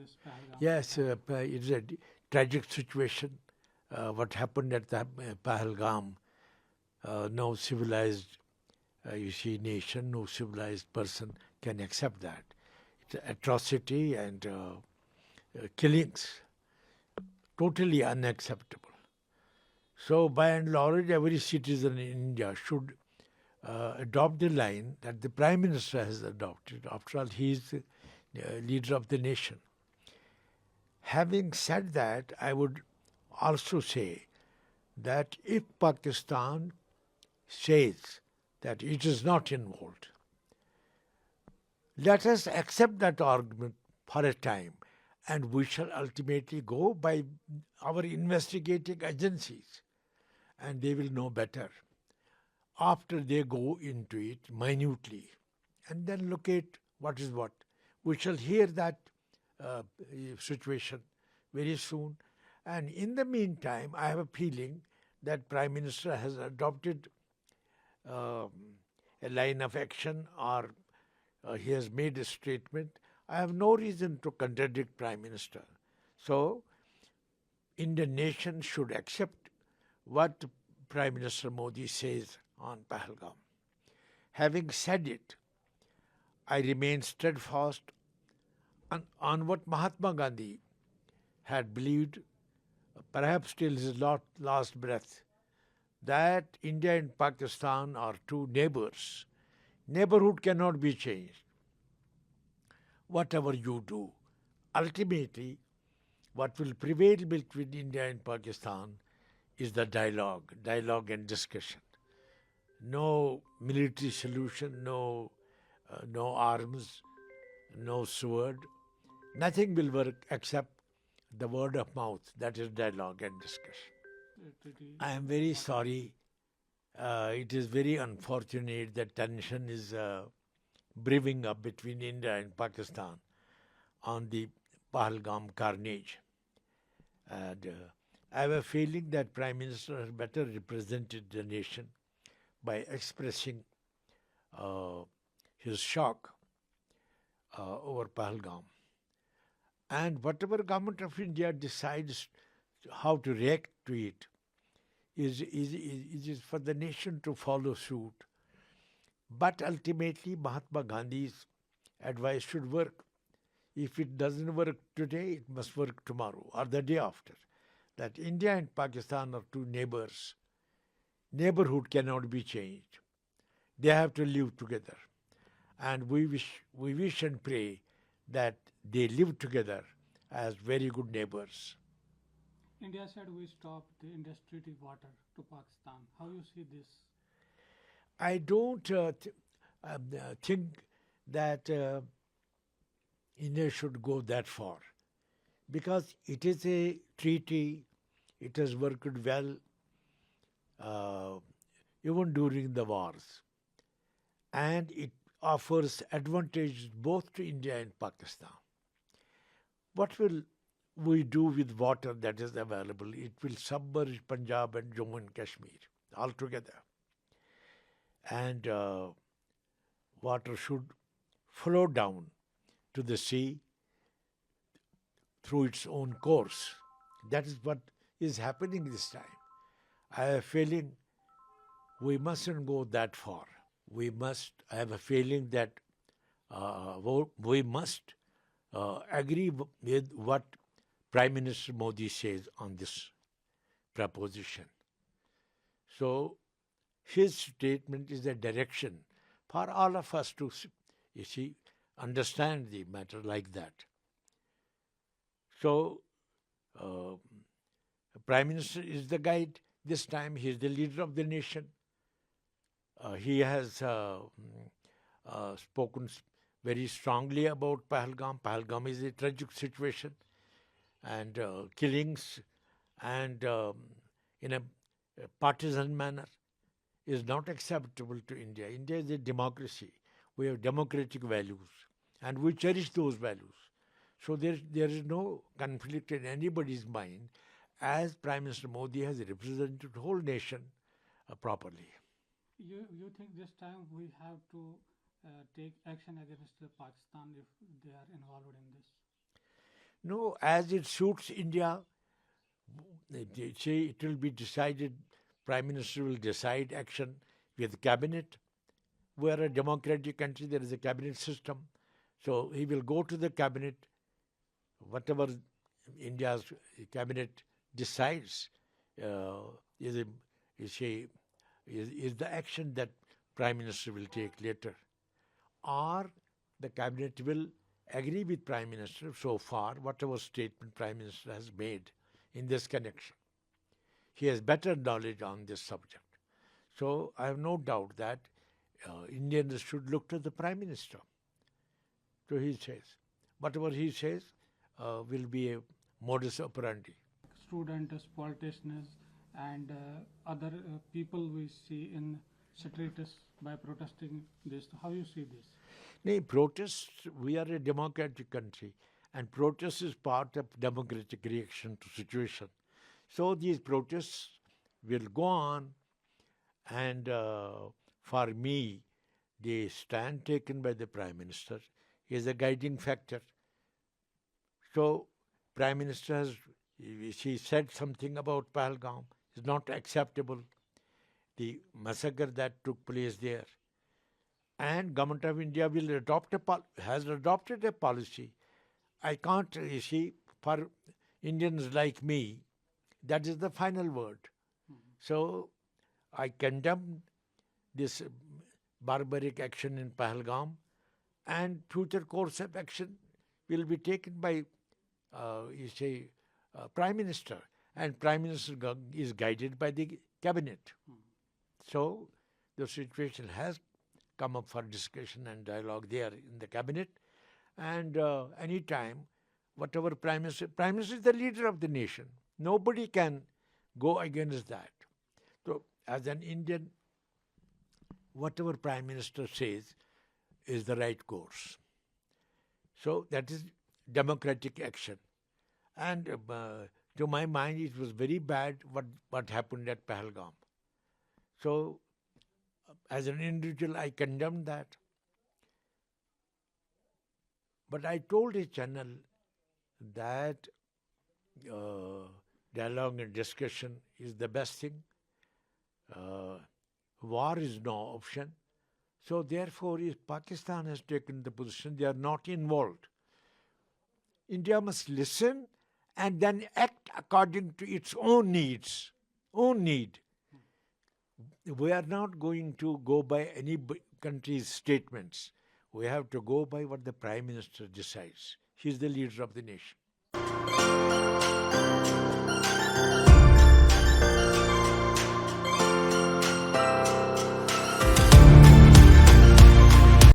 this Pahalgam Yes, attack? it's a tragic situation. What happened at the Pahalgam, no civilized, nation, no civilized person can accept that. It's atrocity and killings, totally unacceptable. So, by and large, every citizen in India should adopt the line that the Prime Minister has adopted. After all, he is the leader of the nation. Having said that, I would also say that if Pakistan says that it is not involved, let us accept that argument for a time, and we shall ultimately go by our investigating agencies, and they will know better after they go into it minutely and then locate what is what. We shall hear that situation very soon. And in the meantime, I have a feeling that Prime Minister has adopted a line of action, or he has made a statement. I have no reason to contradict Prime Minister. So, Indian nation should accept what Prime Minister Modi says on Pahalgam. Having said it, I remain steadfast on what Mahatma Gandhi had believed, perhaps till his last breath, that India and Pakistan are two neighbors. Neighborhood cannot be changed. Whatever you do, ultimately, what will prevail between India and Pakistan is the dialogue and discussion. No military solution, no arms, no sword. Nothing will work except the word of mouth, that is dialogue and discussion. Treaty I am with very what? sorry. It is very unfortunate that tension is brewing up between India and Pakistan on the Pahalgam carnage. And I have a feeling that Prime Minister has better represented the nation by expressing uh, his shock over Pahalgam. And whatever government of India decides how to react to it is for the nation to follow suit. But ultimately, Mahatma Gandhi's advice should work. If it doesn't work today, it must work tomorrow or the day after. That India and Pakistan are two neighbors. Neighborhood cannot be changed. They have to live together. And we wish and pray that they live together as very good neighbors. India said we stopped the industry water to Pakistan. How you see this? I don't think that India should go that far because it is a treaty. It has worked well uh, even during the wars, and it offers advantages both to India and Pakistan. What will we do with water that is available? It will submerge Punjab and Jammu and Kashmir altogether. And water should flow down to the sea through its own course. That is what is happening this time. I have a feeling we mustn't go that far. I have a feeling that we must agree with what Prime Minister Modi says on this proposition. So his statement is a direction for all of us to, understand the matter like that. So uh, Prime Minister is the guide. This time he is the leader of the nation. He has spoken very strongly about Pahalgam. Pahalgam is a tragic situation and killings and in a partisan manner is not acceptable to India. India is a democracy. We have democratic values and we cherish those values. So there is no conflict in anybody's mind as Prime Minister Modi has represented the whole nation properly. You think this time we have to take action against Pakistan if they are involved in this? No, as it suits India, they say it will be decided, Prime Minister will decide action with cabinet. We are a democratic country, there is a cabinet system. So he will go to the cabinet, whatever India's cabinet decides is, a, is the action that Prime Minister will take later. Or the cabinet will agree with Prime Minister so far, whatever statement Prime Minister has made in this connection. He has better knowledge on this subject. So I have no doubt that Indians should look to the Prime Minister. So he says, whatever he says will be a modus operandi. Students, politicians, and other people we see in streets by protesting this. How you see this? No, protests, we are a democratic country, and protest is part of democratic reaction to situation. So these protests will go on, and for me, the stand taken by the Prime Minister is a guiding factor. So Prime Minister has, she said something about Pahalgam is not acceptable, the massacre that took place there. And Government of India will has adopted a policy. I can't, you see, for Indians like me, that is the final word. So I condemn this barbaric action in Pahalgam, and future course of action will be taken by, Prime Minister, and Prime Minister is guided by the cabinet. So the situation has come up for discussion and dialogue there in the cabinet, and any time, whatever Prime Minister is the leader of the nation. Nobody can go against that. So as an Indian, whatever Prime Minister says is the right course. So that is democratic action. And to my mind, it was very bad what happened at Pahalgam. So as an individual, I condemned that. But I told a channel that dialogue and discussion is the best thing. War is no option. So therefore, if Pakistan has taken the position, they are not involved. India must listen and then act according to its own needs, own need. We are not going to go by any country's statements. We have to go by what the Prime Minister decides. He is the leader of the nation.